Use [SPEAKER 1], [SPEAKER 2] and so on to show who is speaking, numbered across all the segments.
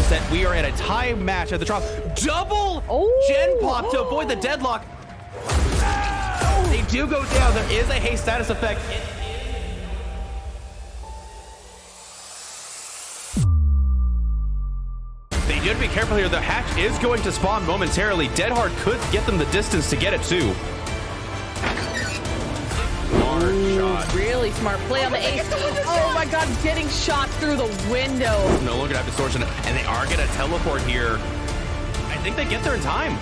[SPEAKER 1] set. We are at a tie match at the drop. Double gen pop to avoid the deadlock. They do go down. There is a haste status effect. They need to be careful here. The hatch is going to spawn momentarily. Deadhard could get them the distance to get it too. Smart shot.
[SPEAKER 2] Really smart play on the ace. Oh my god, getting shot through the window.
[SPEAKER 1] No longer have distortion, and they are going to teleport here. I think they get there in time.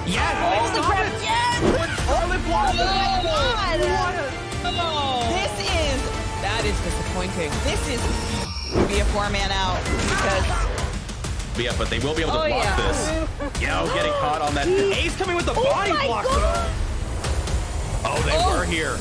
[SPEAKER 1] Yes!
[SPEAKER 2] Oh, the grab! Yes! That is disappointing. This is be a 4-man out because.
[SPEAKER 1] Yeah, but they will be able to block this. Yo, getting caught on that. Ace coming with the body block. Oh, they were here.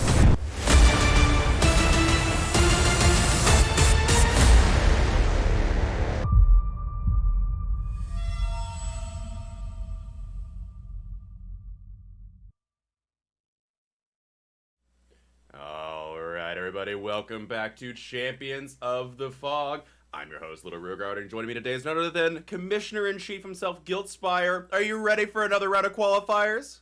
[SPEAKER 1] All right, everybody, welcome back to Champions of the Fog. I'm your host, littleRugaard, and joining me today is none other than Commissioner-in-Chief himself, Giltspire. Are you ready for another round of qualifiers?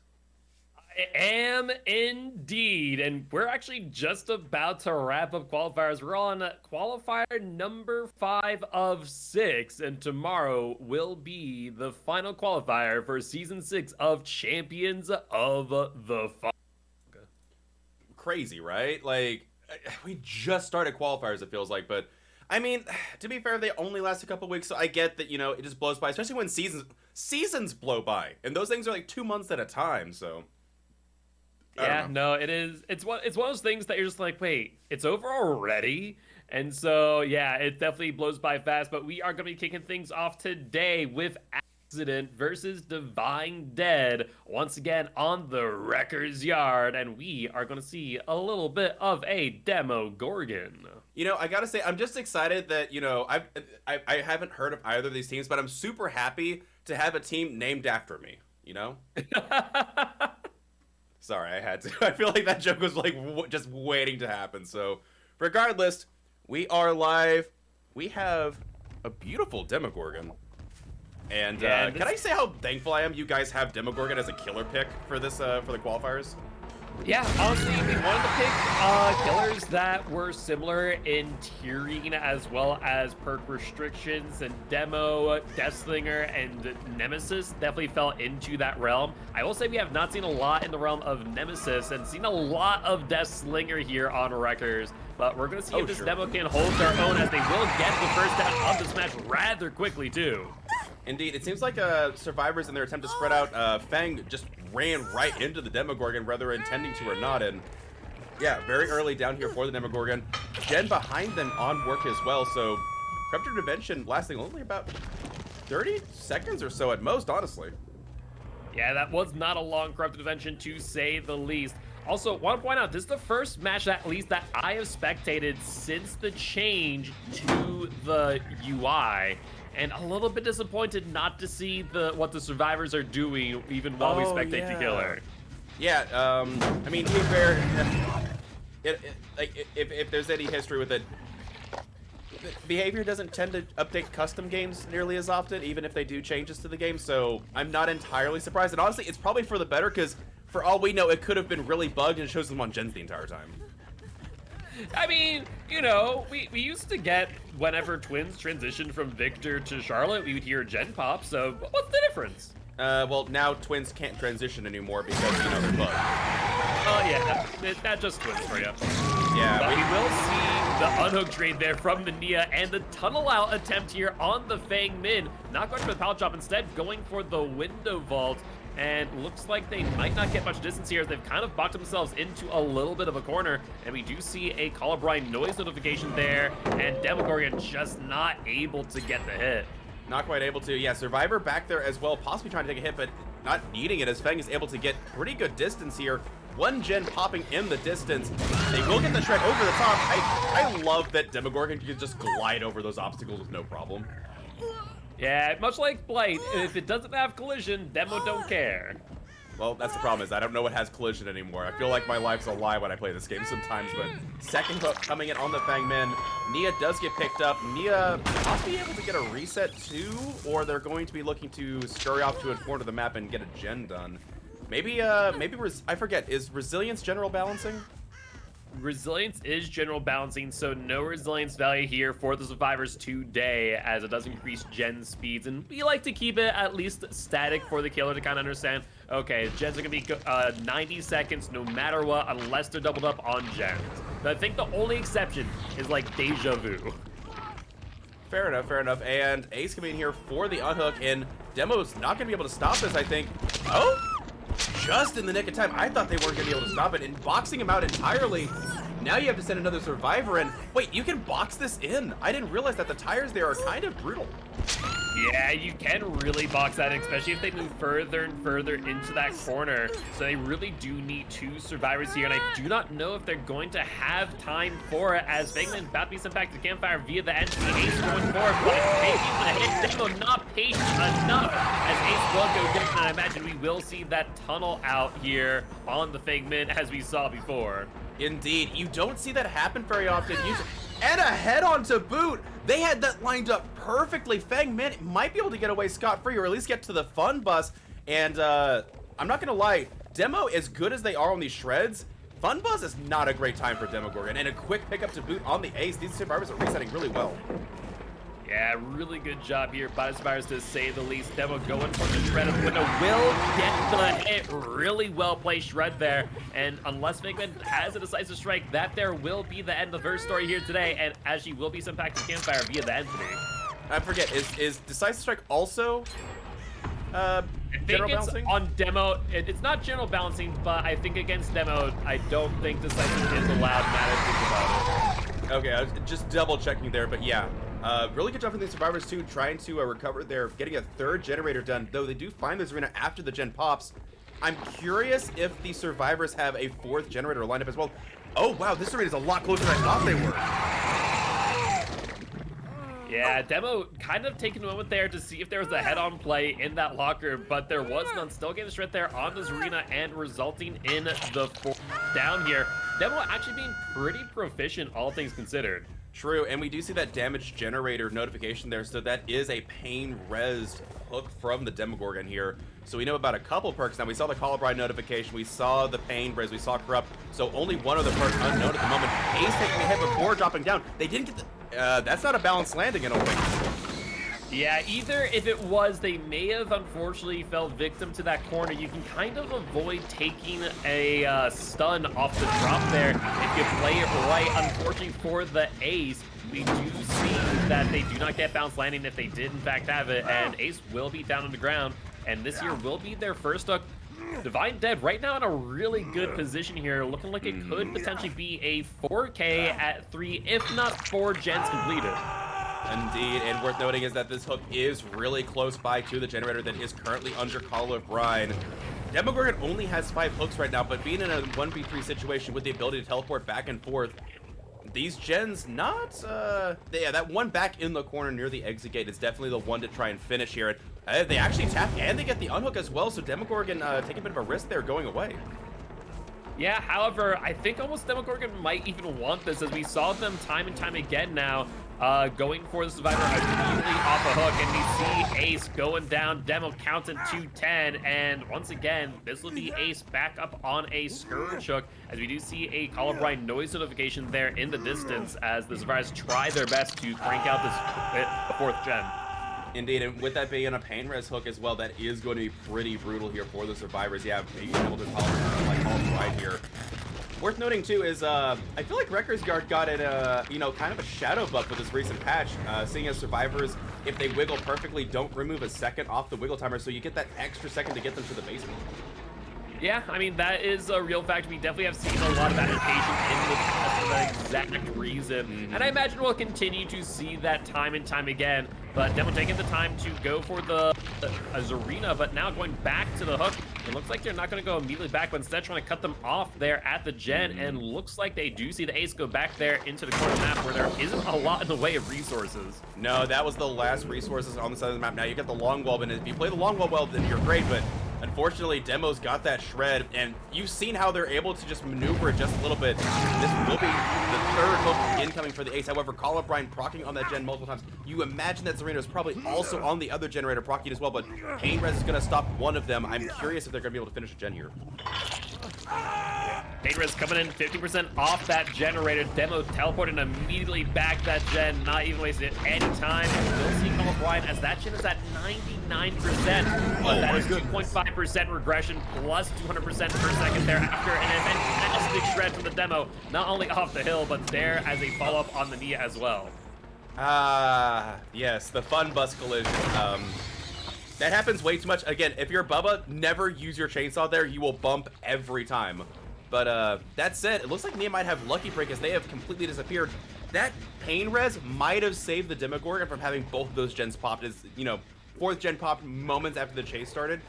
[SPEAKER 3] I am indeed, and we're actually just about to wrap up qualifiers. We're on qualifier number 5 of 6, and tomorrow will be the final qualifier for season 6 of Champions of the Fog.
[SPEAKER 1] Crazy, right? Like, we just started qualifiers, it feels like, but I mean, to be fair, they only last a couple weeks, so I get that, you know, it just blows by, especially when seasons blow by, and those things are like 2 months at a time, so.
[SPEAKER 3] Yeah, no, it is. It's one of those things that you're just like, wait, it's over already? And so, yeah, it definitely blows by fast, but we are going to be kicking things off today with Axident versus Divine Dead, once again on the Wrecker's Yard, and we are going to see a little bit of a demo Gorgon.
[SPEAKER 1] You know, I gotta say, I'm just excited that, you know, I haven't heard of either of these teams, but I'm super happy to have a team named after me, you know? Sorry, I had to. I feel like that joke was like just waiting to happen. So, regardless, we are live. We have a beautiful Demogorgon. And can I say how thankful I am you guys have Demogorgon as a killer pick for this for the qualifiers?
[SPEAKER 3] Yeah, honestly, we wanted to pick killers that were similar in tiering as well as perk restrictions, and Demo, Deathslinger, and Nemesis definitely fell into that realm. I will say we have not seen a lot in the realm of Nemesis and seen a lot of Deathslinger here on Wreckers, but we're going to see if this Demo can hold their own, as they will get the first down of this match rather quickly too.
[SPEAKER 1] Indeed, it seems like survivors in their attempt to spread out, Fang just ran right into the Demogorgon, whether intending to or not, and yeah, very early down here for the Demogorgon. Gen behind them on work as well, so Corrupted Intervention lasting only about 30 seconds or so at most, honestly.
[SPEAKER 3] Yeah, that was not a long Corrupted Intervention, to say the least. Also, want to point out, this is the first match, at least, that I have spectated since the change to the UI. And a little bit disappointed not to see what the survivors are doing, even while we spectate the killer.
[SPEAKER 1] Yeah, I mean, to be fair, if there's any history with it, behavior doesn't tend to update custom games nearly as often, even if they do changes to the game, so I'm not entirely surprised. And honestly, it's probably for the better, because for all we know, it could have been really bugged and it shows them on gens the entire time.
[SPEAKER 3] I mean, you know, we used to get, whenever twins transitioned from Victor to Charlotte, we would hear gen pop, so what's the difference?
[SPEAKER 1] Well, now twins can't transition anymore because, you know, they're bugged.
[SPEAKER 3] Oh, yeah, that's just twins for you.
[SPEAKER 1] Yeah.
[SPEAKER 3] But we will see the unhook trade there from the Nia, and the tunnel out attempt here on the Fang Min. Not going for the pallet drop, instead going for the window vault. And looks like they might not get much distance here, as they've kind of boxed themselves into a little bit of a corner. And we do see a Colubrine noise notification there, and Demogorgon just not able to get the hit.
[SPEAKER 1] Not quite able to. Yeah, Survivor back there as well, possibly trying to take a hit, but not needing it, as Fang is able to get pretty good distance here. One gen popping in the distance. They will get the shred over the top. I love that Demogorgon can just glide over those obstacles with no problem.
[SPEAKER 3] Yeah, much like Blight, if it doesn't have collision, Demo don't care.
[SPEAKER 1] Well, that's the problem, is I don't know what has collision anymore. I feel like my life's a lie when I play this game sometimes, but second hook coming in on the Fangmen. Nia does get picked up. Nia possibly able to get a reset too, or they're going to be looking to scurry off to a corner of the map and get a gen done. Maybe I forget, is Resilience general balancing?
[SPEAKER 3] Resilience is general balancing, so no resilience value here for the survivors today, as it does increase gen speeds, and we like to keep it at least static for the killer to kind of understand, okay, gens are going to be 90 seconds no matter what, unless they're doubled up on gens. But I think the only exception is like Deja Vu.
[SPEAKER 1] Fair enough, and Ace coming in here for the unhook, and Demo's not going to be able to stop this, I think. Oh! Just in the nick of time. I thought they weren't going to be able to stop it, and boxing him out entirely. Now you have to send another survivor in. Wait, you can box this in. I didn't realize that the tires there are kind of brutal.
[SPEAKER 3] Yeah, you can really box that, especially if they move further and further into that corner. So they really do need two survivors here, and I do not know if they're going to have time for it, as Fangman about to be sent back to the campfire via the entry. Ace going forward, but taking the hit. Demo not patient enough, as Ace will go down, and I imagine we will see that tunnel out here on the Fangman as we saw before.
[SPEAKER 1] Indeed, you don't see that happen very often. And a head-on to boot. They had that lined up perfectly. Fangman might be able to get away scot-free, or at least get to the fun bus. And I'm not gonna lie, Demo, as good as they are on these shreds, fun bus is not a great time for Demogorgon. And a quick pickup to boot on the Ace. These survivors are resetting really well.
[SPEAKER 3] Yeah, really good job here by the survivors, to say the least. Demo going for the shred of window, will get the hit. Really well placed shred there. And unless Figment has a decisive strike, that there will be the end of her story here today. And as she will be sent back to campfire via the entity.
[SPEAKER 1] I forget, is decisive strike also general balancing?
[SPEAKER 3] On Demo, it's not general balancing, but I think against Demo, I don't think decisive is allowed. Now that I think about it.
[SPEAKER 1] Okay, I was just double checking there, but yeah. Really good job from the survivors too, trying to recover there, getting a third generator done, though they do find this arena after the gen pops. I'm curious if the survivors have a fourth generator lined up as well. Oh wow, this arena is a lot closer than I thought they were.
[SPEAKER 3] Yeah, Demo kind of taking a moment there to see if there was a head-on play in that locker, but there was none. Still getting straight there on this arena and resulting in the fourth down here. Demo actually being pretty proficient, all things considered.
[SPEAKER 1] True, and we do see that damage generator notification there, so that is a pain res hook from the Demogorgon here. So we know about a couple perks. Now we saw the Colubrine notification, we saw the pain res, we saw corrupt, so only one of the perks unknown at the moment. Ace taking a hit before dropping down. They didn't get the, that's not a balanced landing, I don't think.
[SPEAKER 3] Yeah, either if it was, they may have unfortunately fell victim to that corner. You can kind of avoid taking a stun off the drop there if you play it right. Unfortunately for the Ace, we do see that they do not get bounce landing if they did in fact have it, and Ace will be down on the ground, and this here will be their first hook. Divine Dead right now in a really good position here, looking like it could potentially be a 4K at 3, if not 4 gens completed.
[SPEAKER 1] Indeed, and worth noting is that this hook is really close by to the generator that is currently under Colubrine. Demogorgon only has 5 hooks right now, but being in a 1v3 situation with the ability to teleport back and forth, these gens not, yeah, that one back in the corner near the exit gate is definitely the one to try and finish here. And they actually tap and they get the unhook as well, so Demogorgon taking a bit of a risk there going away.
[SPEAKER 3] Yeah, however, I think almost Demogorgon might even want this, as we saw them time and time again now, going for the survivor immediately off a hook, and we see Ace going down, Demo counting to 10, and once again, this will be Ace back up on a Scourge hook, as we do see a Colubrine noise notification there in the distance, as the survivors try their best to crank out this 4th gen.
[SPEAKER 1] Indeed, and with that being a pain res hook as well, that is going to be pretty brutal here for the survivors. Yeah, being able to Colubrine here. Worth noting too is I feel like littleRugaard got it you know, kind of a shadow buff with this recent patch, seeing as survivors, if they wiggle perfectly, don't remove a second off the wiggle timer, so you get that extra second to get them to the basement.
[SPEAKER 3] Yeah, I mean, that is a real fact. We definitely have seen a lot of adaptation in the past for that exact reason. And I imagine we'll continue to see that time and time again. But Demo taking the time to go for the Zarina, but now going back to the hook. It looks like they're not going to go immediately back, but instead trying to cut them off there at the gen. And looks like they do see the Ace go back there into the corner of the map, where there isn't a lot in the way of resources.
[SPEAKER 1] No, that was the last resources on the side of the map. Now you get the long wall, and if you play the long wall well, then you're great, but Unfortunately, Demo's got that shred, and you've seen how they're able to just maneuver it just a little bit. This will be the third hook incoming for the ace. However, Qualifier proccing on that gen multiple times. You imagine that Zarina is probably also on the other generator proccing as well, but Pain Res is going to stop one of them. I'm curious if they're going to be able to finish a gen here.
[SPEAKER 3] Pain Res coming in 50% off that generator. Demo teleporting immediately back that gen, not even wasting any time. We'll see Qualifier as that gen is at 99%. But that is 2.5% regression plus 200% per second thereafter. And a fantastic shred from the Demo, not only off the hill, but there as a follow-up on the Nia as well.
[SPEAKER 1] Yes, the fun bus collision. That happens way too much. Again, if you're Bubba, never use your chainsaw there. You will bump every time. But that said, it looks like Nia might have Lucky Break as they have completely disappeared. That Pain Res might have saved the Demogorgon from having both of those gens popped as, you know, 4th gen popped moments after the chase started.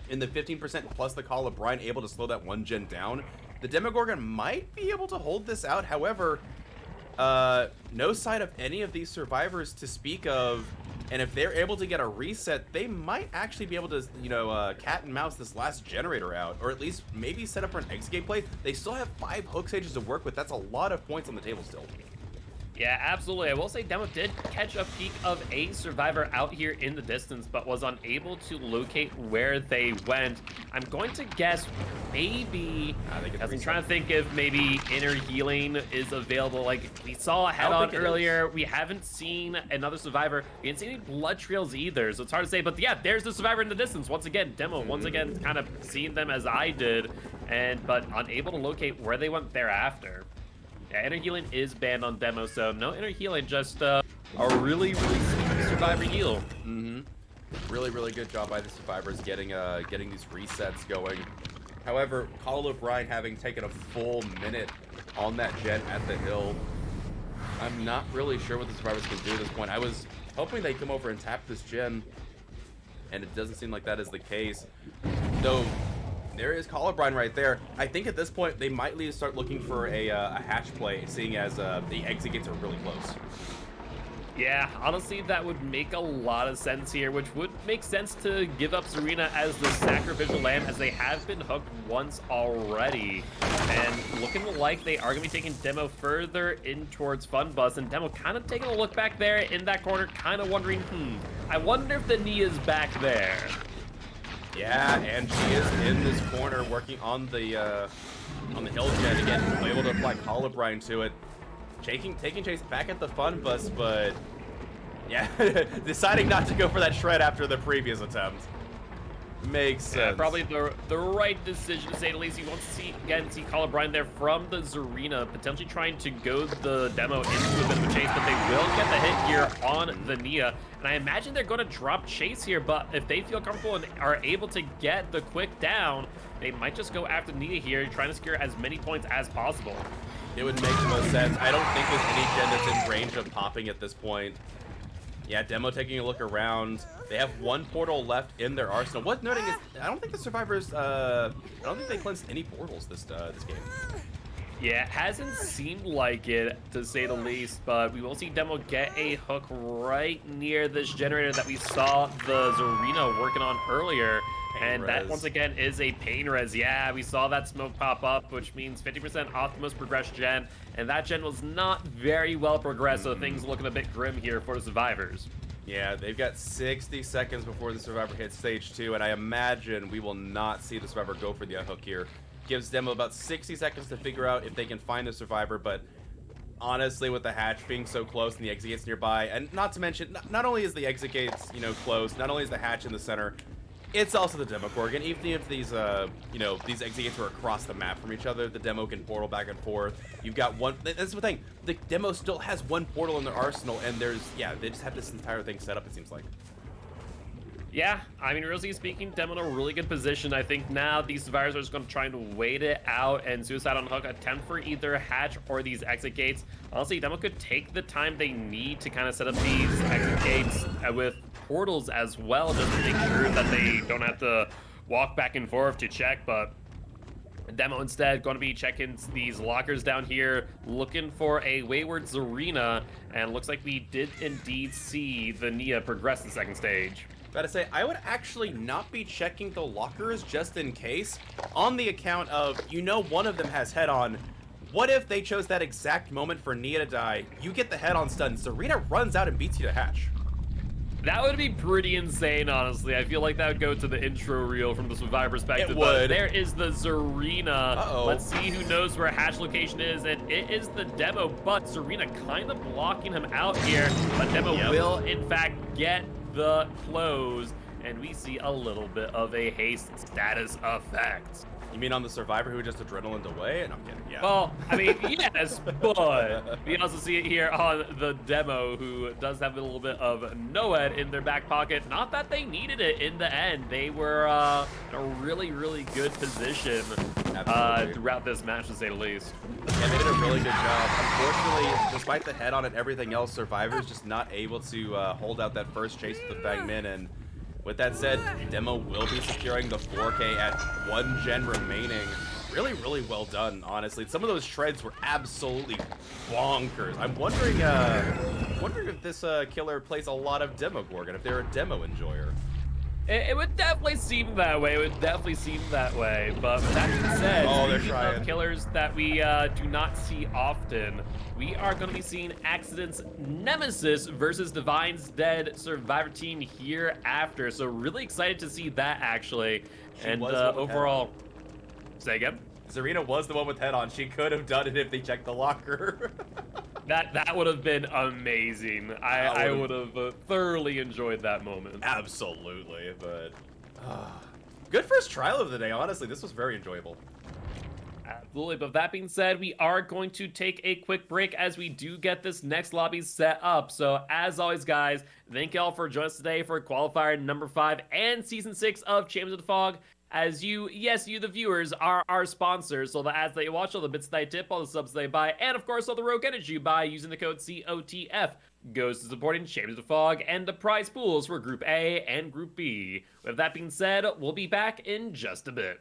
[SPEAKER 1] In the 15% plus the call of Brian able to slow that 1 gen down. The Demogorgon might be able to hold this out. However, no sign of any of these survivors to speak of. And if they're able to get a reset, they might actually be able to, you know, cat and mouse this last generator out, or at least maybe set up for an exit gate play. They still have 5 hook stages to work with. That's a lot of points on the table still.
[SPEAKER 3] Yeah, absolutely. I will say Demo did catch a peek of a survivor out here in the distance, but was unable to locate where they went. I'm going to guess maybe, because I'm trying to think if maybe inner healing is available. Like, we saw a head-on earlier. We haven't seen another survivor. We didn't see any blood trails either, so it's hard to say. But yeah, there's the survivor in the distance. Once again, Demo, once again, kind of seeing them as I did, but unable to locate where they went thereafter. Yeah, inner healing is banned on Demo, so no inner healing, just a really sneaky survivor heal.
[SPEAKER 1] Really, really good job by the survivors getting these resets going. However, Call of Brian having taken a full minute on that gen at the hill, I'm not really sure what the survivors can do at this point. I was hoping they'd come over and tap this gen, and it doesn't seem like that is the case. Though, there is Call of Brian right there. I think at this point, they might need to start looking for a hatch play, seeing as the exit gates are really close.
[SPEAKER 3] Yeah, honestly, that would make a lot of sense here, which would make sense to give up Zarina as the sacrificial lamb, as they have been hooked once already. And looking like they are going to be taking Demo further in towards Fun Bus, and Demo kind of taking a look back there in that corner, kind of wondering, I wonder if the Nia's back there.
[SPEAKER 1] Yeah, and she is in this corner working on the hill gen again, able to apply Call of Brian to it. Taking chase back at the Fun Bus, but yeah, deciding not to go for that shred after the previous attempt. Makes sense.
[SPEAKER 3] Yeah, probably the right decision, to say the least. You want to see Call of Brian there from the Zarina, potentially trying to go the Demo into a bit of a chase, but they will get the hit here on the Nia. And I imagine they're going to drop chase here, but if they feel comfortable and are able to get the quick down, they might just go after Nia here, trying to secure as many points as possible.
[SPEAKER 1] It would make the most sense. I don't think there's any gen that's in range of popping at this point. Yeah, Demo taking a look around. They have 1 portal left in their arsenal. What's noting is, I don't think the survivors, I don't think they cleansed any portals this game.
[SPEAKER 3] Yeah, it hasn't seemed like it, to say the least, but we will see Demo get a hook right near this generator that we saw the Zarina working on earlier. And that, once again, is a Pain Res. Yeah, we saw that smoke pop up, which means 50% off the most progressed gen. And that gen was not very well progressed, so things looking a bit grim here for the survivors.
[SPEAKER 1] Yeah, they've got 60 seconds before the survivor hits stage 2, and I imagine we will not see the survivor go for the unhook here. Gives them about 60 seconds to figure out if they can find the survivor, but honestly, with the hatch being so close and the exit gates nearby, and not to mention, not only is the exit gates, you know, close, not only is the hatch in the center, it's also the Demogorgon. Even if these, you know, these exit gates are across the map from each other, the Demo can portal back and forth. You've got one. That's the thing. The Demo still has 1 portal in their arsenal, and there's, yeah, they just have this entire thing set up. It seems like.
[SPEAKER 3] Yeah, I mean, really speaking, Demo in a really good position. I think now these survivors are just going to try and wait it out, and Suicide on Hook attempt for either hatch or these exit gates. Honestly, Demo could take the time they need to kind of set up these exit gates with portals as well, just to make sure that they don't have to walk back and forth to check. But Demo instead going to be checking these lockers down here, looking for a wayward Zarina, and looks like we did indeed see the Nia progress the second stage.
[SPEAKER 1] Gotta say, I would actually not be checking the lockers just in case, on the account of, you know, one of them has head-on. What if they chose that exact moment for Nia to die, you get the head-on stun, Serena runs out and beats you to hatch?
[SPEAKER 3] That would be pretty insane, honestly. I feel like that would go to the intro reel from the Survivor perspective.
[SPEAKER 1] It
[SPEAKER 3] But
[SPEAKER 1] would.
[SPEAKER 3] there is the Serena.
[SPEAKER 1] Uh-oh.
[SPEAKER 3] Let's see who knows where hatch location is, and it is the Demo, but Serena kind of blocking him out here. But Demo will, in fact, get the close, and we see a little bit of a haste status effect.
[SPEAKER 1] You mean on the Survivor who just adrenalined away? No, I'm kidding, yeah.
[SPEAKER 3] Well, I mean, yes, but we also see it here on the Demo, who does have a little bit of NOED in their back pocket. Not that they needed it in the end. They were in a really, really good position throughout this match, to say the least.
[SPEAKER 1] Yeah, they did a really good job. Unfortunately, despite the head-on and everything else, Survivor's just not able to hold out that first chase with the Fang Min, and with that said, Demo will be securing the 4K at 1 gen remaining. Really, really well done, honestly. Some of those treads were absolutely bonkers. I'm wondering if this killer plays a lot of Demogorgon, if they're a Demo enjoyer.
[SPEAKER 3] It would definitely seem that way. It would definitely seem that way. But with that being said,
[SPEAKER 1] they're
[SPEAKER 3] speaking
[SPEAKER 1] trying.
[SPEAKER 3] of killers that we do not see often, we are going to be seeing Axident's Nemesis versus Divine's Dead Survivor team here after. So really excited to see that, actually. And overall, say again?
[SPEAKER 1] Serena was the one with head on. She could have done it if they checked the locker.
[SPEAKER 3] That would have been amazing. I would have thoroughly enjoyed that moment.
[SPEAKER 1] Absolutely, but good first trial of the day, honestly. This was very enjoyable.
[SPEAKER 3] Absolutely, but that being said, we are going to take a quick break as we do get this next lobby set up. So as always, guys, thank y'all for joining us today for Qualifier number 5 and Season 6 of Champions of the Fog. As you, yes, you the viewers, are our sponsors, so the ads that you watch, all the bits that I tip, all the subs they buy, and of course all the rogue energy you buy using the code COTF goes to supporting Champions of the Fog and the prize pools for Group A and Group B. With that being said, we'll be back in just a bit.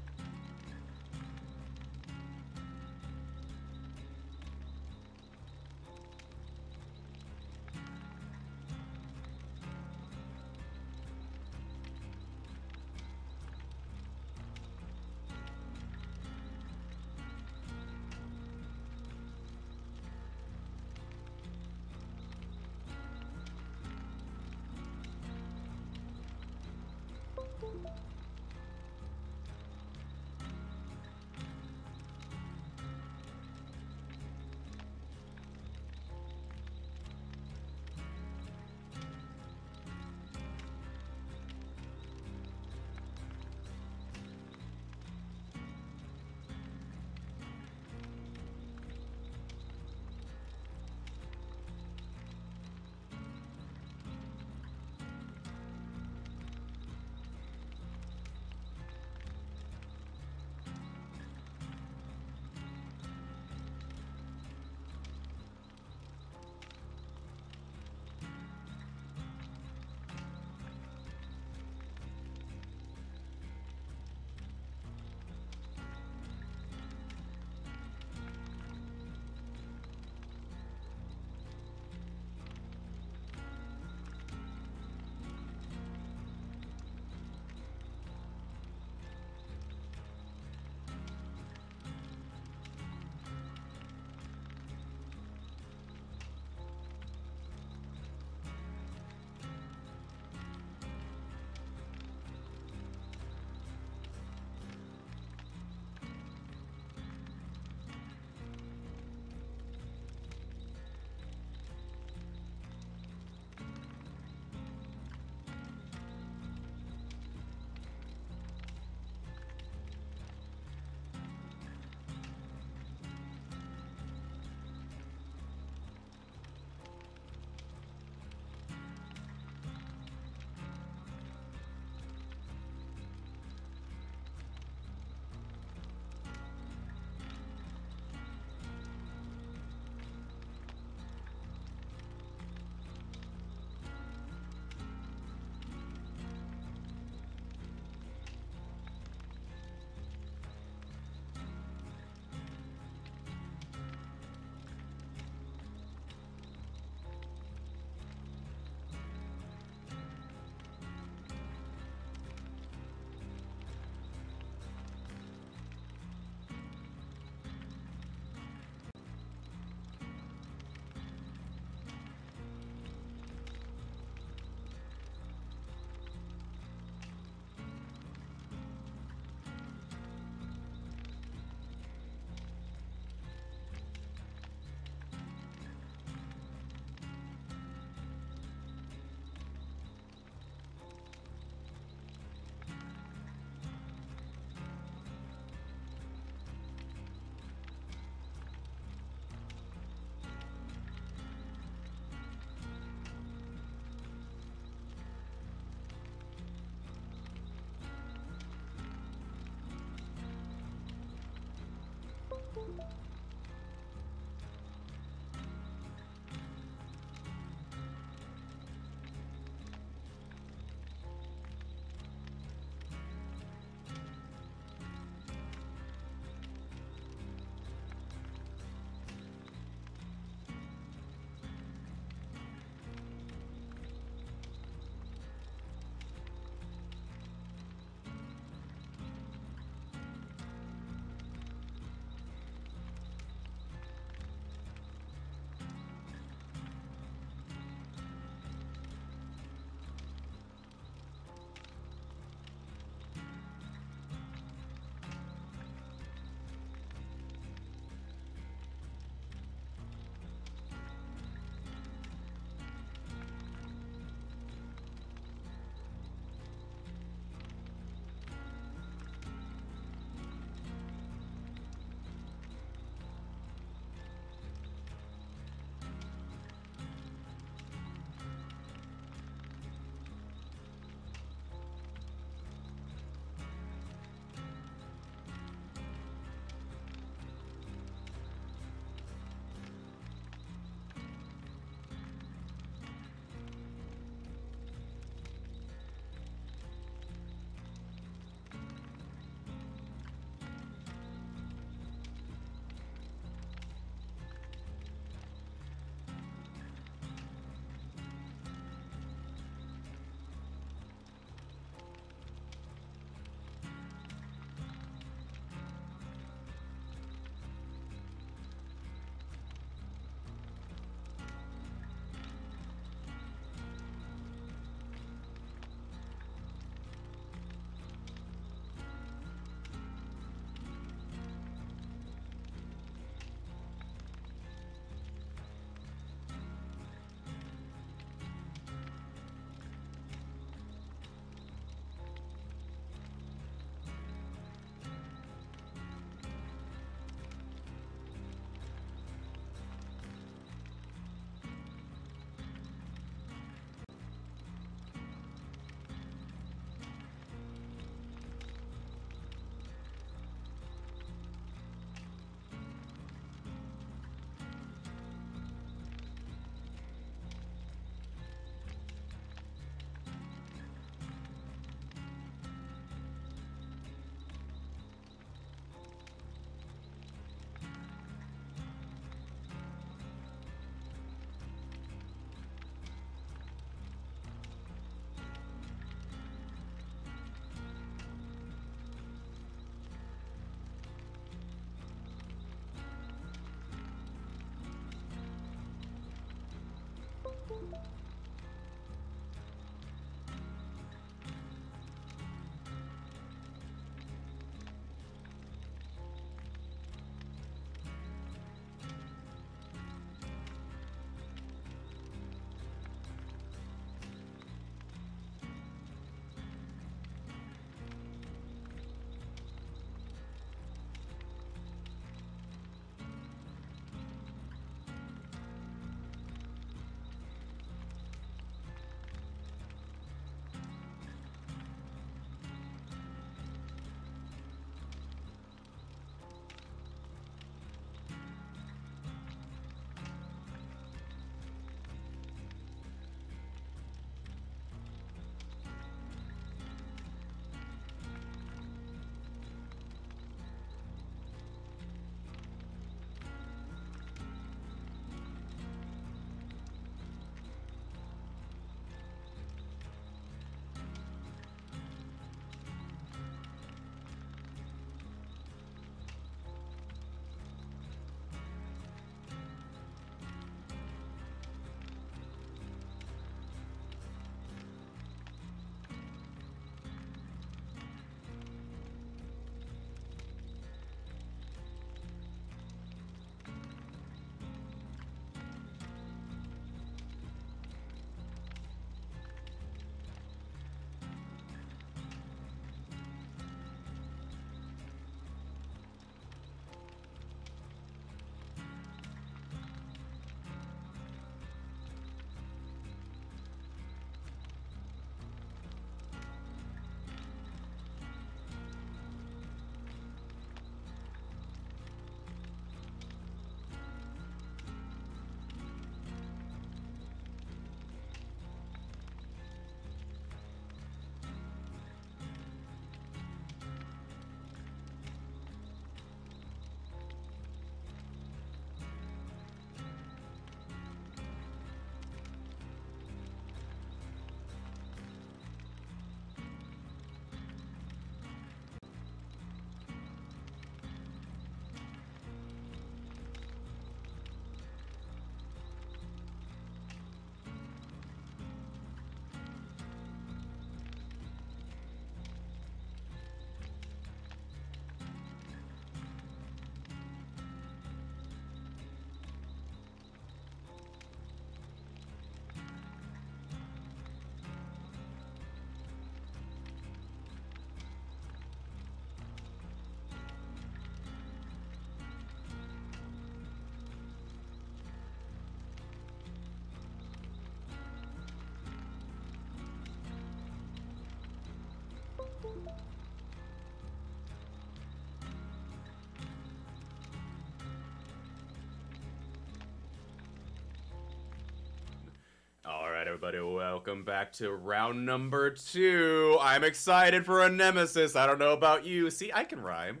[SPEAKER 1] everybody, welcome back to round number 2. I'm excited for a nemesis. I don't know about you. See, I can rhyme.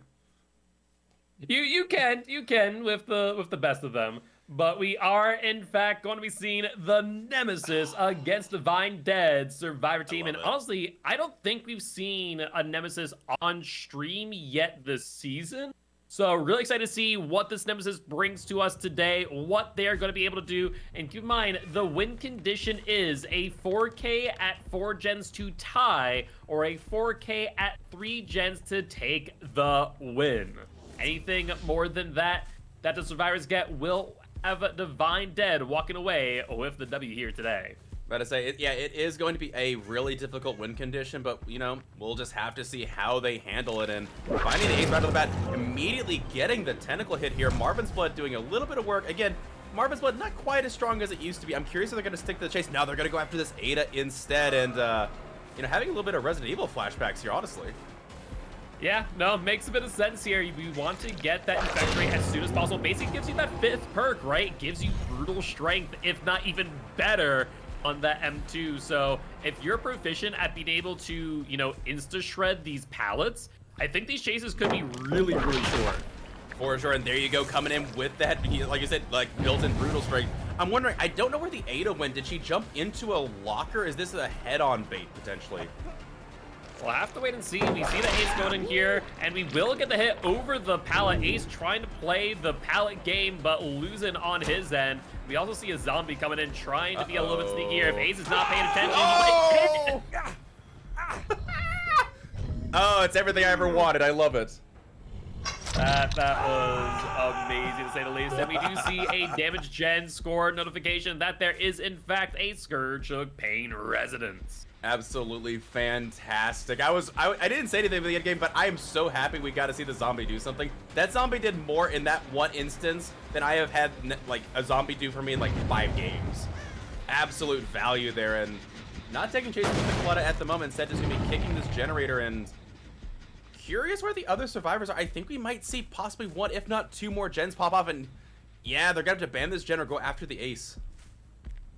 [SPEAKER 3] You can with the best of them. But we are, in fact, going to be seeing the Nemesis against Divine Dead Survivor Team. And honestly, I don't think we've seen a Nemesis on stream yet this season. So really excited to see what this Nemesis brings to us today, what they're going to be able to do. And keep in mind, the win condition is a 4K at 4 gens to tie, or a 4K at 3 gens to take the win. Anything more than that the survivors get will have Divine Dead walking away with the W here today.
[SPEAKER 1] About to say, it is going to be a really difficult win condition, but, you know, we'll just have to see how they handle it. And finding the ace right off the bat, immediately getting the tentacle hit here. Marvin's Blood doing a little bit of work. Again, Marvin's Blood not quite as strong as it used to be. I'm curious if they're going to stick to the chase. Now they're going to go after this Ada instead. And, you know, having a little bit of Resident Evil flashbacks here, honestly.
[SPEAKER 3] Yeah, no, makes a bit of sense here. We want to get that infection rate as soon as possible. Basically gives you that 5th perk, right? Gives you brutal strength, if not even better, on that M2. So if you're proficient at being able to, you know, insta-shred these pallets, I think these chases could be really, really short.
[SPEAKER 1] For sure, and there you go, coming in with that, like you said, like built-in brutal strength. I'm wondering, I don't know where the Ada went. Did she jump into a locker? Is this a head-on bait, potentially?
[SPEAKER 3] We'll have to wait and see. We see the Ace going in here, and we will get the hit over the pallet. Ace trying to play the pallet game, but losing on his end. We also see a zombie coming in, trying to be a little bit sneakier. If Ace is not paying attention, he might hit.
[SPEAKER 1] Oh, it's everything I ever wanted. I love it.
[SPEAKER 3] That was amazing, to say the least. And we do see a damage gen score notification that there is, in fact, a Scourge of Pain Residence.
[SPEAKER 1] Absolutely fantastic. I didn't say anything at the end game, but I am so happy we got to see the zombie do something. That zombie did more in that one instance than I have had like a zombie do for me in like 5 games. Absolute value there, and not taking chases with the Clutta at the moment. Instead, just gonna be kicking this generator. And curious where the other survivors are. I think we might see possibly 1, if not 2 more gens pop off, and yeah, they're gonna have to ban this gen or go after the Ace.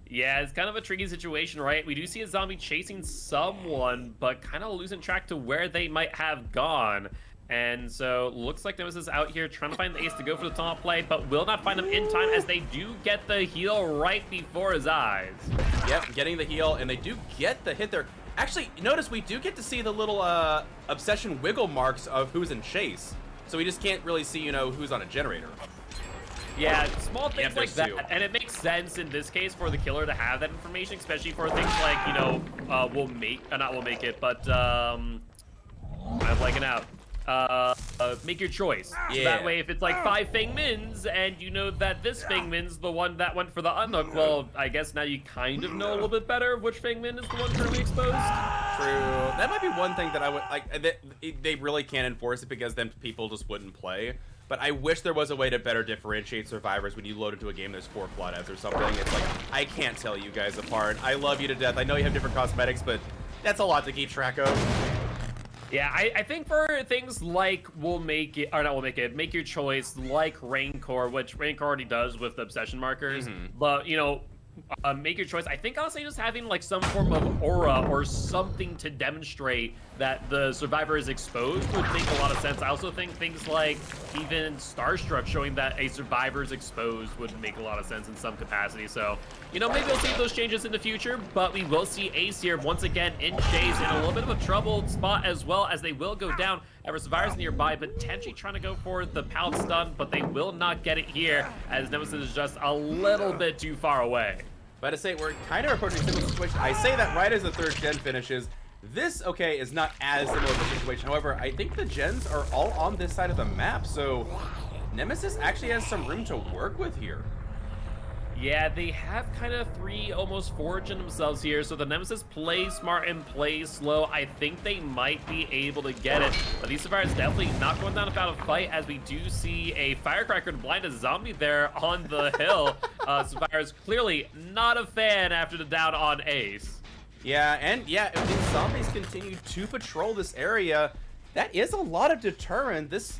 [SPEAKER 3] Yeah, it's kind of a tricky situation, right? We do see a zombie chasing someone, but kind of losing track to where they might have gone. And so, looks like Nemesis out here trying to find the Ace to go for the top play, but will not find him in time as they do get the heal right before his eyes.
[SPEAKER 1] Yep, getting the heal, and they do get the hit there. Actually, notice we do get to see the little obsession wiggle marks of who's in chase. So we just can't really see, you know, who's on a generator.
[SPEAKER 3] Yeah, small things like that,
[SPEAKER 1] 2.
[SPEAKER 3] and it makes sense in this case for the killer to have that information, especially for things like, you know, not will make it, but I'm blanking out. Make your choice.
[SPEAKER 1] Yeah.
[SPEAKER 3] So that way, if it's like 5 Feng Mins, and you know that this Feng Min's the one that went for the unhook, well, I guess now you kind of know a little bit better which Feng Min is the one currently exposed.
[SPEAKER 1] True. That might be one thing that I would like. They really can't enforce it because then people just wouldn't play. But I wish there was a way to better differentiate survivors when you load into a game there's 4 Claudets or something. It's like, I can't tell you guys apart. I love you to death. I know you have different cosmetics, but that's a lot to keep track of.
[SPEAKER 3] Yeah, I think for things like make your choice, like Rancor, which Rancor already does with the obsession markers, but, you know, make your choice. I think honestly just having like some form of aura or something to demonstrate that the survivor is exposed would make a lot of sense. I also think things like even Starstruck showing that a survivor is exposed would make a lot of sense in some capacity. So, you know, maybe we'll see those changes in the future, but we will see Ace here once again in chase in a little bit of a troubled spot as well, as they will go down. However, survivors nearby potentially trying to go for the pallet stun, but they will not get it here as Nemesis is just a little bit too far away.
[SPEAKER 1] But to say, we're kind of approaching a similar situation. I say that right as the 3rd gen finishes. This, okay, is not as similar of a situation. However, I think the gens are all on this side of the map, so Nemesis actually has some room to work with here.
[SPEAKER 3] Yeah, they have kind of 3, almost 4 gen themselves here, so the Nemesis play smart and play slow. I think they might be able to get it, but these survivors definitely not going down without a fight, as we do see a firecracker to blind a zombie there on the hill. Survivors clearly not a fan after the down on Ace.
[SPEAKER 1] Yeah, and yeah, if these zombies continue to patrol this area, that is a lot of deterrent. This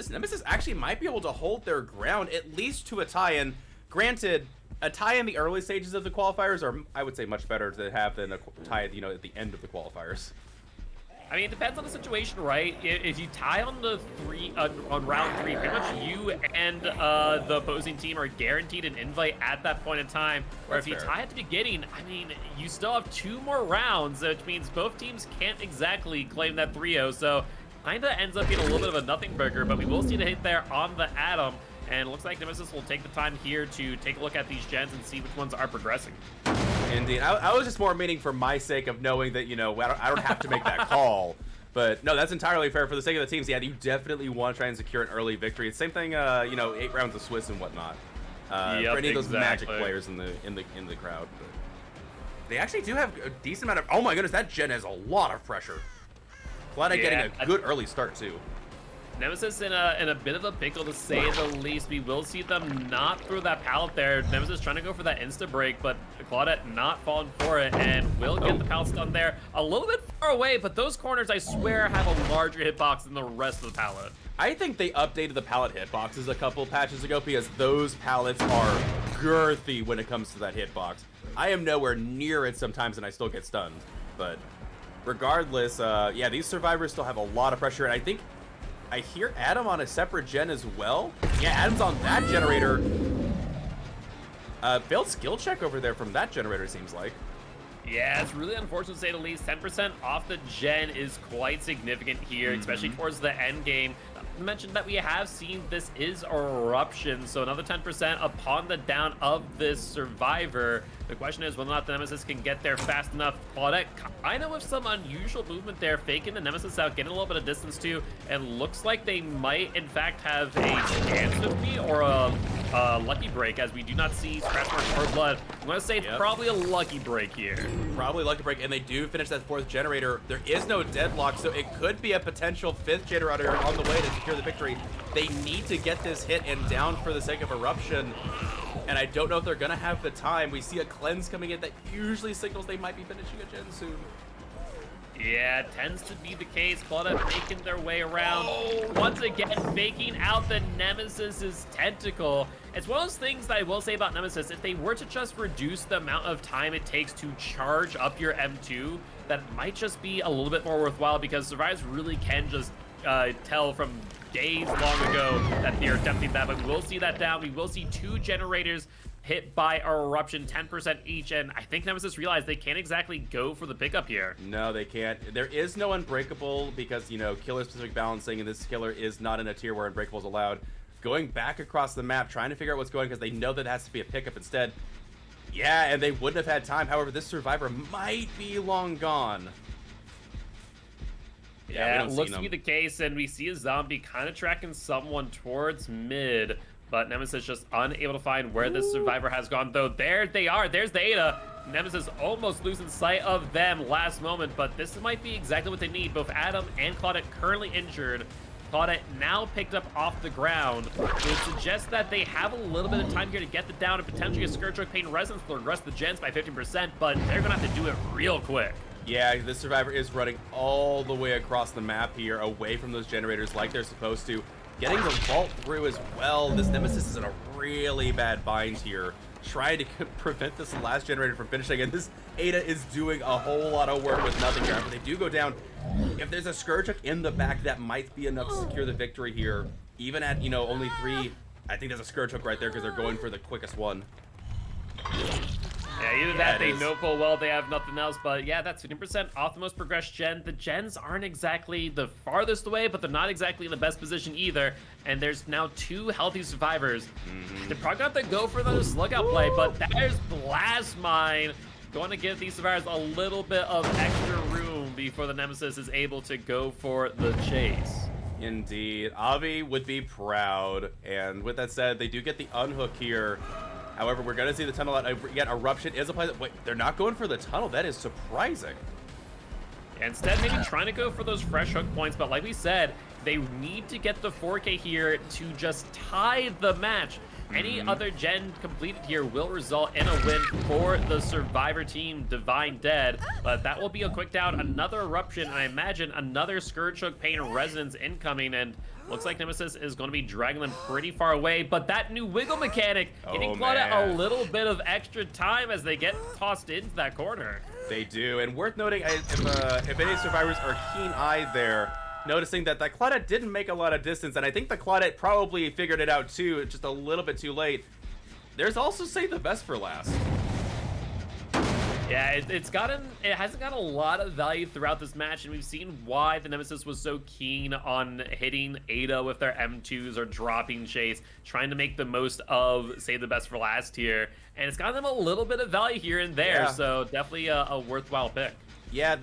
[SPEAKER 1] Nemesis actually might be able to hold their ground, at least to a tie-in. Granted, a tie in the early stages of the qualifiers are, I would say, much better to have than a tie, at the end of the qualifiers.
[SPEAKER 3] I mean, it depends on the situation, right? If you tie on the on round 3, pretty much you and the opposing team are guaranteed an invite at that point in time. Or
[SPEAKER 1] That's
[SPEAKER 3] if you
[SPEAKER 1] fair.
[SPEAKER 3] tie at the beginning, I mean, you still have 2 more rounds, which means both teams can't exactly claim that 3-0. So, kinda ends up being a little bit of a nothing burger, but we will see the hit there on the Atom. And it looks like Nemesis will take the time here to take a look at these gens and see which ones are progressing.
[SPEAKER 1] Indeed. I was just more meaning for my sake of knowing that, I don't have to make that call. But no, that's entirely fair. For the sake of the teams, yeah, you definitely want to try and secure an early victory. It's same thing, 8 rounds of Swiss and whatnot.
[SPEAKER 3] Yep,
[SPEAKER 1] for any of those Magic
[SPEAKER 3] exactly.
[SPEAKER 1] players in the crowd. But they actually do have a decent amount of... Oh my goodness, that gen has a lot of pressure. Glad getting a good early start, too.
[SPEAKER 3] Nemesis in a bit of a pickle, to say the least. We will see them not through that pallet there. Nemesis trying to go for that insta break, but Claudette not falling for it, and will get the pallet stun there. A little bit far away, but those corners, I swear, have a larger hitbox than the rest of the pallet.
[SPEAKER 1] I think they updated the pallet hitboxes a couple patches ago because those pallets are girthy when it comes to that hitbox. I am nowhere near it sometimes, and I still get stunned. But regardless, yeah, these survivors still have a lot of pressure, and I think I hear Adam on a separate gen as well. Yeah, Adam's on that generator. Failed skill check over there from that generator, seems like.
[SPEAKER 3] Yeah, it's really unfortunate to say the least. 10% off the gen is quite significant here, especially towards the end game. Mentioned that we have seen this is Eruption, so another 10% upon the down of this survivor. The question is whether or not the Nemesis can get there fast enough. Claudette kind of with some unusual movement there, faking the Nemesis out, getting a little bit of distance too, and looks like they might in fact have a chance with me or a lucky break, as we do not see scratch marks or blood. I'm gonna say it's probably a lucky break here.
[SPEAKER 1] Probably lucky break, and they do finish that 4th generator. There is no deadlock, so it could be a potential 5th generator on the way to secure the victory. They need to get this hit and down for the sake of Eruption, and I don't know if they're gonna have the time. We see a cleanse coming in that usually signals they might be finishing a gen soon.
[SPEAKER 3] Yeah, it tends to be the case. Claudette making their way around. Once again, faking out the Nemesis's tentacle. It's one of those things that I will say about Nemesis. If they were to just reduce the amount of time it takes to charge up your M2, that might just be a little bit more worthwhile, because survivors really can just tell from days long ago that they're attempting that. But we will see that down. We will see 2 generators hit by Eruption, 10% each, and I think Nemesis realized they can't exactly go for the pickup here.
[SPEAKER 1] No, they can't. There is no Unbreakable because, killer-specific balancing, and this killer is not in a tier where Unbreakable is allowed. Going back across the map, trying to figure out what's going, because they know that it has to be a pickup instead. Yeah, and they wouldn't have had time. However, this survivor might be long gone.
[SPEAKER 3] Yeah, it looks to be the case, and we see a zombie kind of tracking someone towards mid, but Nemesis just unable to find where this survivor has gone, though. There they are. There's the Ada. Nemesis almost losing sight of them last moment, but this might be exactly what they need. Both Adam and Claudette currently injured. Claudette now picked up off the ground. It would suggest that they have a little bit of time here to get the down and potentially a Scourge Choke Pain Resonance for the rest of the gens by 15%, but they're going to have to do it real quick.
[SPEAKER 1] Yeah, this survivor is running all the way across the map here, away from those generators like they're supposed to. Getting the vault through as well. This Nemesis is in a really bad bind here, trying to prevent this last generator from finishing, and this Ada is doing a whole lot of work with nothing here. But they do go down. If there's a Scourge Hook in the back, that might be enough to secure the victory here. Even at, only 3, I think there's a Scourge Hook right there because they're going for the quickest one.
[SPEAKER 3] Yeah, either that, they know full well they have nothing else, but yeah, that's 15% off the most progressed gen. The gens aren't exactly the farthest away, but they're not exactly in the best position either, and there's now 2 healthy survivors. They're probably going to have to go for another slug out play, but there's Blast Mine going to give these survivors a little bit of extra room before the Nemesis is able to go for the chase.
[SPEAKER 1] Indeed. Avi would be proud, and with that said, they do get the unhook here. However, we're going to see the tunnel out. Again, Eruption is applied. Wait, they're not going for the tunnel. That is surprising.
[SPEAKER 3] Instead, maybe trying to go for those fresh hook points, but like we said, they need to get the 4K here to just tie the match. Any other gen completed here will result in a win for the Survivor team, Divine Dead, but that will be a quick down, another eruption, and I imagine another Scourge Hook Pain Resonance incoming, and looks like Nemesis is going to be dragging them pretty far away, but that new wiggle mechanic getting Claudette a little bit of extra time as they get tossed into that corner.
[SPEAKER 1] They do, and worth noting, if any survivors are keen-eyed there, noticing that Claudette didn't make a lot of distance, and I think the Claudette probably figured it out too, just a little bit too late. There's also Save the Best for last.
[SPEAKER 3] Yeah, it hasn't got a lot of value throughout this match, and we've seen why the Nemesis was so keen on hitting Ada with their M2s or dropping Chase, trying to make the most of Save the Best for last here, and it's got them a little bit of value here and there, so definitely a worthwhile pick.
[SPEAKER 1] Yeah,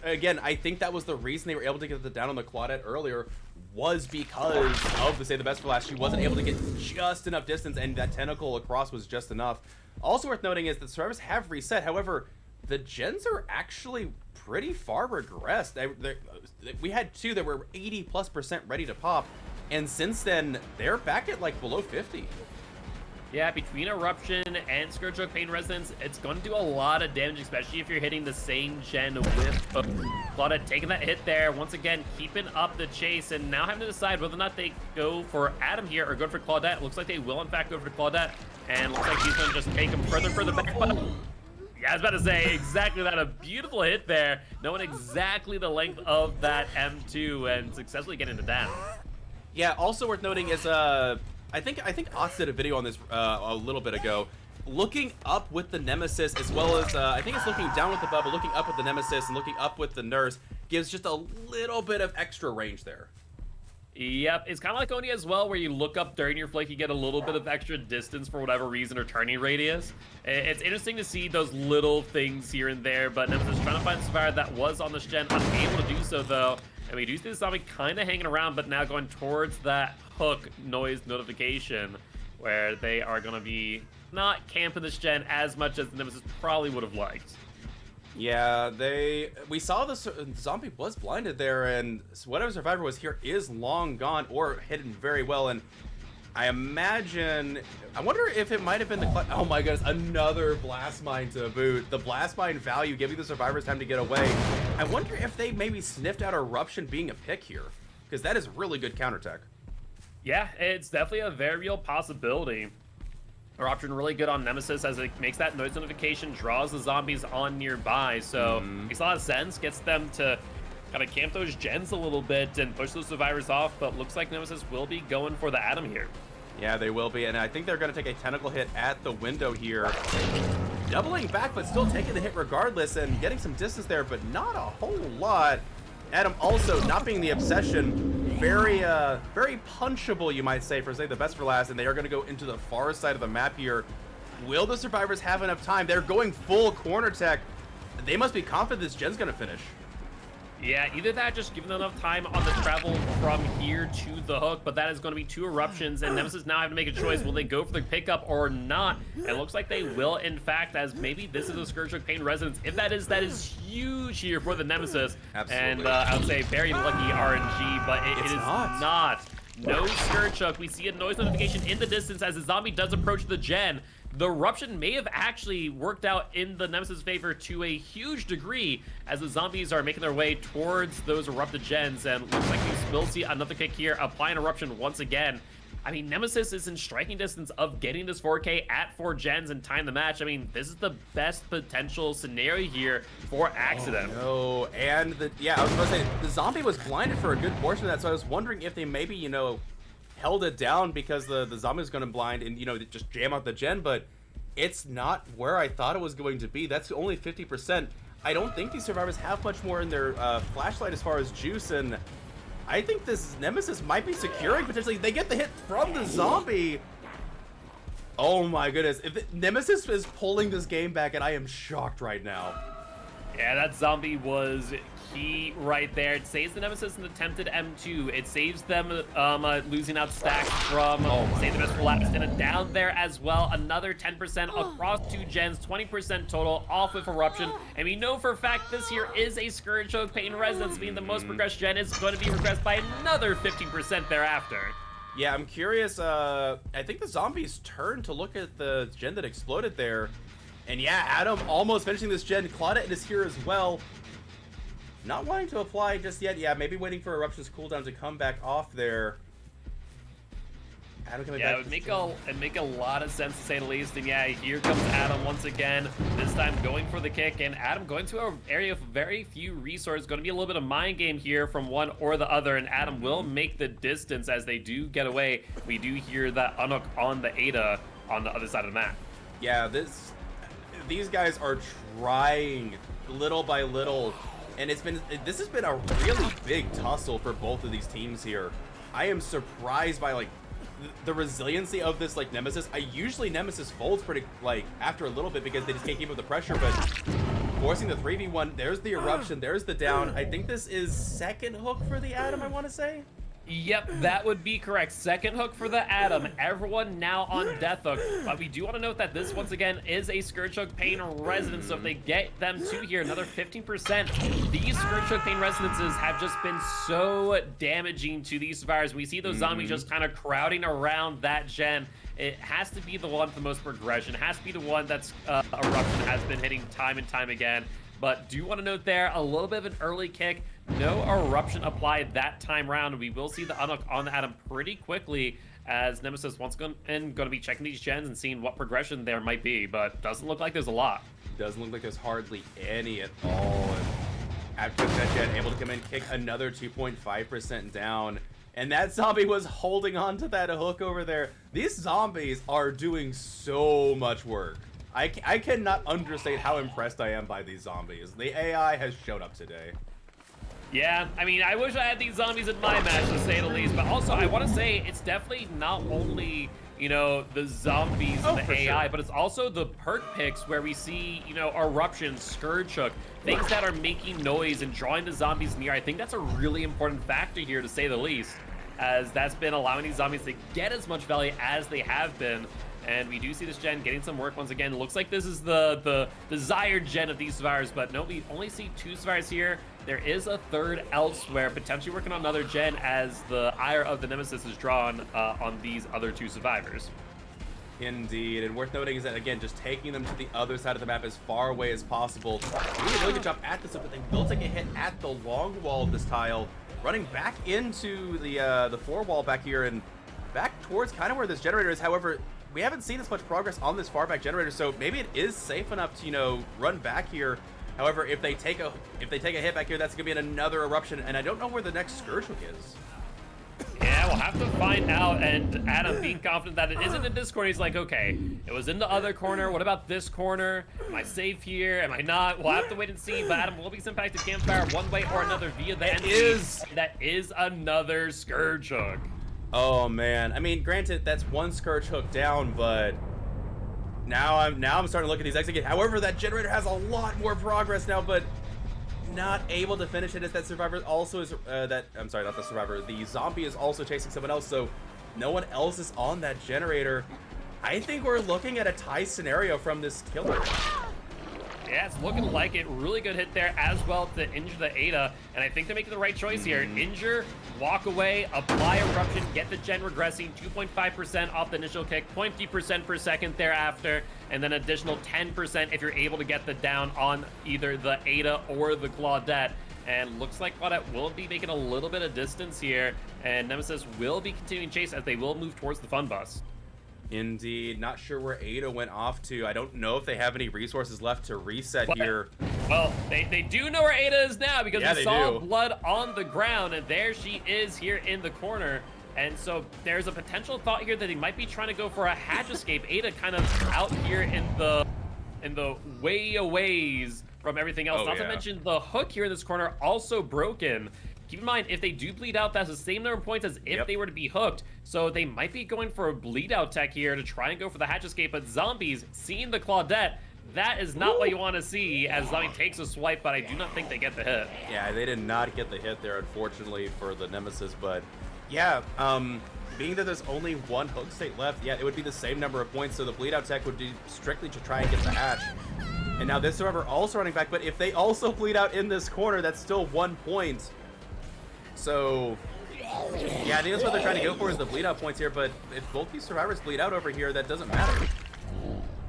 [SPEAKER 1] again, I think that was the reason they were able to get the down on the Claudette earlier, was because of the Save the Best for last. She wasn't able to get just enough distance, and that tentacle across was just enough. Also worth noting is that survivors have reset. However, the gens are actually pretty far regressed. We had two that were 80+% ready to pop, and since then, they're back at like below 50.
[SPEAKER 3] Yeah, between Eruption and Scourge Hook Pain Resonance, it's going to do a lot of damage, especially if you're hitting the same gen with Claudette taking that hit there. Once again, keeping up the chase, and now having to decide whether or not they go for Adam here or go for Claudette. Looks like they will, in fact, go for Claudette, and looks like he's going to just take him further back. Yeah, I was about to say exactly that. A beautiful hit there, knowing exactly the length of that M2 and successfully getting it down.
[SPEAKER 1] Yeah, also worth noting is I think Ox did a video on this a little bit ago, looking up with the Nemesis as well as I think it's looking down with the bubble, looking up with the Nemesis and looking up with the Nurse gives just a little bit of extra range there.
[SPEAKER 3] Yep, it's kind of like Oni as well, where you look up during your flick, you get a little bit of extra distance for whatever reason or turning radius. It's interesting to see those little things here and there, but Nemesis trying to find a survivor that was on this gen, unable to do so though. And we do see the zombie kind of hanging around, but now going towards that hook noise notification, where they are going to be not camping this gen as much as the Nemesis probably would have liked.
[SPEAKER 1] Yeah, we saw the zombie was blinded there, and whatever survivor was here is long gone or hidden very well. And I wonder if it might have been oh my goodness, another blast mine to boot. The blast mine value giving the survivors time to get away. I wonder if they maybe sniffed out Eruption being a pick here, because that is really good counterattack. Yeah,
[SPEAKER 3] it's definitely a very real possibility. Eruption really good on Nemesis as it makes that noise notification, draws the zombies on nearby, so makes a lot of sense, gets them to kind of camp those gens a little bit and push those survivors off, but looks like Nemesis will be going for the Atom here.
[SPEAKER 1] Yeah, they will be, and I think they're going to take a tentacle hit at the window here. Doubling back, but still taking the hit regardless and getting some distance there, but not a whole lot. Adam also not being the obsession, very punchable, you might say, for Save the Best for last, and they are going to go into the far side of the map here. Will the survivors have enough time? They're going full corner tech. They must be confident this gen's going to finish.
[SPEAKER 3] Yeah, either that, just giving them enough time on the travel from here to the hook, but that is going to be 2 eruptions, and Nemesis now have to make a choice. Will they go for the pickup or not? And it looks like they will, in fact, as maybe this is a Scourge Hook Pain Resonance. If that is huge here for the Nemesis.
[SPEAKER 1] Absolutely.
[SPEAKER 3] And I would say very lucky RNG, but it is not. No Scourge Hook. We see a noise notification in the distance as the zombie does approach the gen. The eruption may have actually worked out in the Nemesis' favor to a huge degree as the zombies are making their way towards those erupted gens, and looks like we will see another kick here, applying eruption once again. I mean, Nemesis is in striking distance of getting this 4K at 4 gens and tying the match. I mean, this is the best potential scenario here for Axident.
[SPEAKER 1] Oh, no, and I was about to say, the zombie was blinded for a good portion of that, so I was wondering if they maybe, held it down because the zombie was going to blind and, just jam out the gen, but it's not where I thought it was going to be. That's only 50%. I don't think these survivors have much more in their flashlight as far as juice, and I think this Nemesis might be securing potentially. They get the hit from the zombie. Oh my goodness. If Nemesis is pulling this game back, and I am shocked right now.
[SPEAKER 3] Yeah, that zombie was key right there. It saves the Nemesis an attempted M2. It saves them losing out stacks from Save the Best for Last. And down there as well, another 10% across 2 gens, 20% total, off with Eruption. And we know for a fact this here is a Scourge Choke Pain Resonance, meaning the most progressed gen is going to be regressed by another 15% thereafter.
[SPEAKER 1] Yeah, I'm curious. I think the zombie's turn to look at the gen that exploded there. And yeah, Adam almost finishing this gen. Claudette is here as well. Not wanting to apply just yet. Yeah, maybe waiting for Eruption's cooldown to come back off there. Adam coming back.
[SPEAKER 3] Yeah, it'd make a lot of sense to say the least. And yeah, here comes Adam once again. This time going for the kick, and Adam going to an area of very few resources. Going to be a little bit of mind game here from one or the other, and Adam will make the distance as they do get away. We do hear that unhook on the Ada on the other side of the map.
[SPEAKER 1] Yeah, these guys are trying little by little, and this has been a really big tussle for both of these teams here. I am surprised by like the resiliency of this like Nemesis. Usually Nemesis folds pretty like after a little bit because they just can't keep up the pressure, but forcing the 3v1, there's the Eruption, there's the down. I think this is second hook for the Adam, I want to say.
[SPEAKER 3] Yep, that would be correct. Second hook for the Adam. Everyone now on death hook. But we do want to note that this, once again, is a Scourge Choke Pain Resonance. So if they get them to here, another 15%. These Scourge Choke Pain Resonances have just been so damaging to these survivors. We see those zombies just kind of crowding around that gen. It has to be the one with the most progression. It has to be the one that's Eruption has been hitting time and time again. But do want to note there, a little bit of an early kick. No Eruption applied that time round. We will see the unhook on the Adam pretty quickly as Nemesis once again going to be checking these gens and seeing what progression there might be, but doesn't look like there's a lot.
[SPEAKER 1] Doesn't look like there's hardly any at all. And after that gen able to come in, kick another 2.5% down. And that zombie was holding on to that hook over there. These zombies are doing so much work. I cannot understate how impressed I am by these zombies. The AI has showed up today.
[SPEAKER 3] Yeah, I mean, I wish I had these zombies in my match, to say the least. But also, I want to say it's definitely not only, you know, the zombies and the AI, but it's also the perk picks where we see, you know, Eruption, Scourge Hook, things that are making noise and drawing the zombies near. I think that's a really important factor here, to say the least, as that's been allowing these zombies to get as much value as they have been. And we do see this gen getting some work once again. It looks like this is the desired gen of these survivors, but no, we only see 2 survivors here. There is a third elsewhere, potentially working on another gen as the ire of the Nemesis is drawn on these other 2 survivors.
[SPEAKER 1] Indeed, and worth noting is that, again, just taking them to the other side of the map as far away as possible. Doing a really good job at this, but they will take a hit at the long wall of this tile, running back into the 4 wall back here and back towards kind of where this generator is. However, we haven't seen as much progress on this far back generator, so maybe it is safe enough to, you know, run back here. However, if they take a hit back here, that's gonna be another Eruption, and I don't know where the next Scourge Hook is.
[SPEAKER 3] Yeah, we'll have to find out. And Adam being confident that it isn't in this corner, he's like, okay, it was in the other corner. What about this corner? Am I safe here? Am I not? We'll have to wait and see. But Adam will be sent back to campfire one way or another via the end. That is another Scourge Hook.
[SPEAKER 1] Oh man, I mean, granted, that's 1 Scourge Hook down, but now I'm starting to look at these exit. However, that generator has a lot more progress now, but not able to finish it as that survivor also is I'm sorry, not the survivor. The zombie is also chasing someone else, so no one else is on that generator. I think we're looking at a tie scenario from this killer.
[SPEAKER 3] Yeah, it's looking like it. Really good hit there as well to injure the Ada. And I think they're making the right choice here. Injure, walk away, apply Eruption, get the gen regressing, 2.5% off the initial kick, 0.3% per second thereafter, and then additional 10% if you're able to get the down on either the Ada or the Claudette. And looks like Claudette will be making a little bit of distance here, and Nemesis will be continuing chase as they will move towards the fun bus.
[SPEAKER 1] Indeed. Not sure where Ada went off to. I don't know if they have any resources left to reset here.
[SPEAKER 3] Well, they do know where Ada is now because
[SPEAKER 1] yeah,
[SPEAKER 3] we saw blood on the ground, and there she is here in the corner. And so there's a potential thought here that he might be trying to go for a hatch escape. Ada kind of out here in the way aways from everything else. Not to mention the hook here in this corner also broken. Keep in mind, if they do bleed out, that's the same number of points as if they were to be hooked. So they might be going for a bleed out tech here to try and go for the hatch escape. But zombies, seeing the Claudette, That is not what you want to see as Zombie takes a swipe, but I do not think they get the hit.
[SPEAKER 1] Yeah, they did not get the hit there, unfortunately, for the Nemesis, but yeah, being that there's only one hook state left, yeah, it would be the same number of points, so the bleed out tech would be strictly to try and get the hatch. And now this survivor also running back, but if they also bleed out in this corner, that's still 1 point. So, yeah, I think that's what they're trying to go for is the bleed out points here, but if both these survivors bleed out over here, that doesn't matter.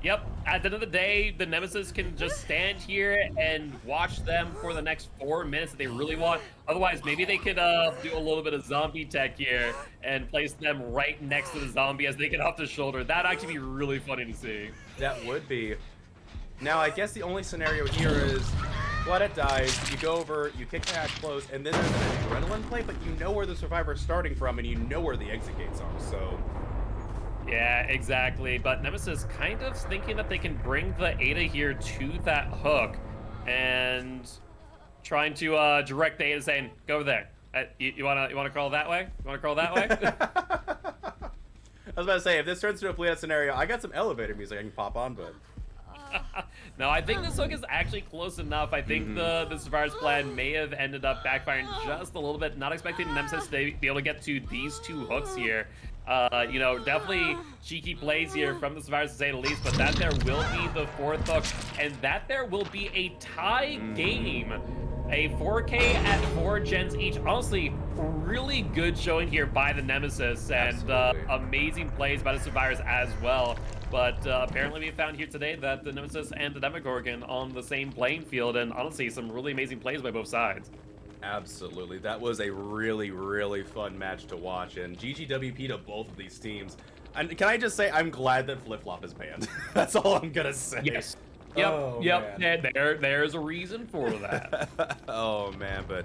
[SPEAKER 3] Yep, at the end of the day, the Nemesis can just stand here and watch them for the next 4 minutes if they really want. Otherwise, maybe they could do a little bit of zombie tech here and place them right next to the zombie as they get off the shoulder. That'd actually be really funny to see.
[SPEAKER 1] That would be. Now, I guess the only scenario here is Flooded dies, you go over, you kick the hatch closed, and then there's an adrenaline play, but you know where the survivor's starting from, and you know where the exit gates are, so...
[SPEAKER 3] Yeah, exactly. But Nemesis kind of thinking that they can bring the Ada here to that hook and trying to direct the Ada saying, go over there. You wanna crawl that way? You wanna crawl that way?
[SPEAKER 1] I was about to say, if this turns into a bleed-out scenario, I got some elevator music I can pop on, but...
[SPEAKER 3] No, I think this hook is actually close enough. I think the Survivor's plan may have ended up backfiring just a little bit. Not expecting Nemesis to be able to get to these 2 hooks here. You know, definitely cheeky plays here from the Survivors to say the least, but that there will be the 4th hook, and that there will be a tie game. A 4K at 4 gens each. Honestly, really good showing here by the Nemesis, and amazing plays by the Survivors as well. But apparently we found here today that the Nemesis and the Demogorgon on the same playing field, and honestly, some really amazing plays by both sides.
[SPEAKER 1] Absolutely. That was a really, really fun match to watch, and GGWP to both of these teams. And can I just say, I'm glad that Flip-Flop is banned. That's all I'm gonna say.
[SPEAKER 3] Yes. Yep,
[SPEAKER 1] Oh,
[SPEAKER 3] yep.
[SPEAKER 1] man.
[SPEAKER 3] There's a reason for that.
[SPEAKER 1] Oh, man, but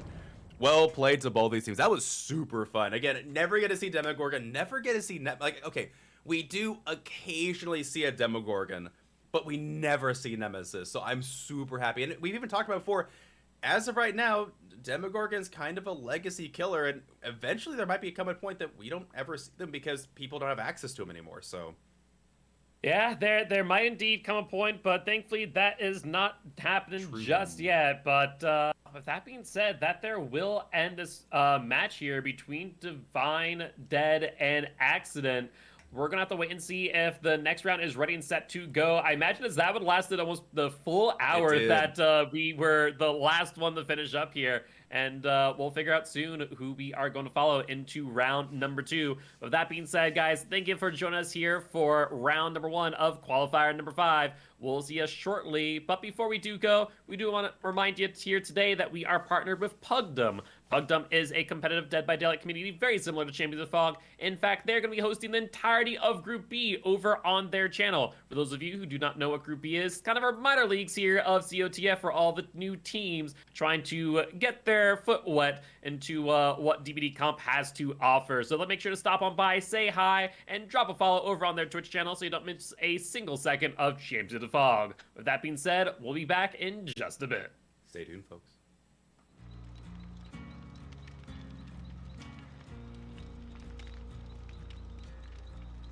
[SPEAKER 1] well played to both these teams. That was super fun. Again, never get to see Demogorgon, never get to see... like, okay, we do occasionally see a Demogorgon, but we never see Nemesis, so I'm super happy. And we've even talked about before, as of right now, Demogorgon's kind of a legacy killer, and eventually there might become a point that we don't ever see them because people don't have access to them anymore, so...
[SPEAKER 3] Yeah, there might indeed come a point, but thankfully that is not happening just yet. But with that being said, that there will end this match here between Divine, Dead, and Axident. We're going to have to wait and see if the next round is ready and set to go. I imagine as that would lasted almost the full hour that we were the last one to finish up here. And we'll figure out soon who we are going to follow into round number 2. With that being said, guys, thank you for joining us here for round number 1 of Qualifier number 5. We'll see you shortly. But before we do go, we do want to remind you here today that we are partnered with Pugdom. Pugdom is a competitive Dead by Daylight community very similar to Champions of Fog. In fact, they're going to be hosting the entirety of Group B over on their channel. For those of you who do not know what Group B is, kind of our minor leagues here of COTF for all the new teams trying to get their foot wet into what DBD Comp has to offer. So make sure to stop on by, say hi, and drop a follow over on their Twitch channel so you don't miss a single second of Champions of Fog. With that being said, we'll be back in just a bit.
[SPEAKER 1] Stay tuned, folks.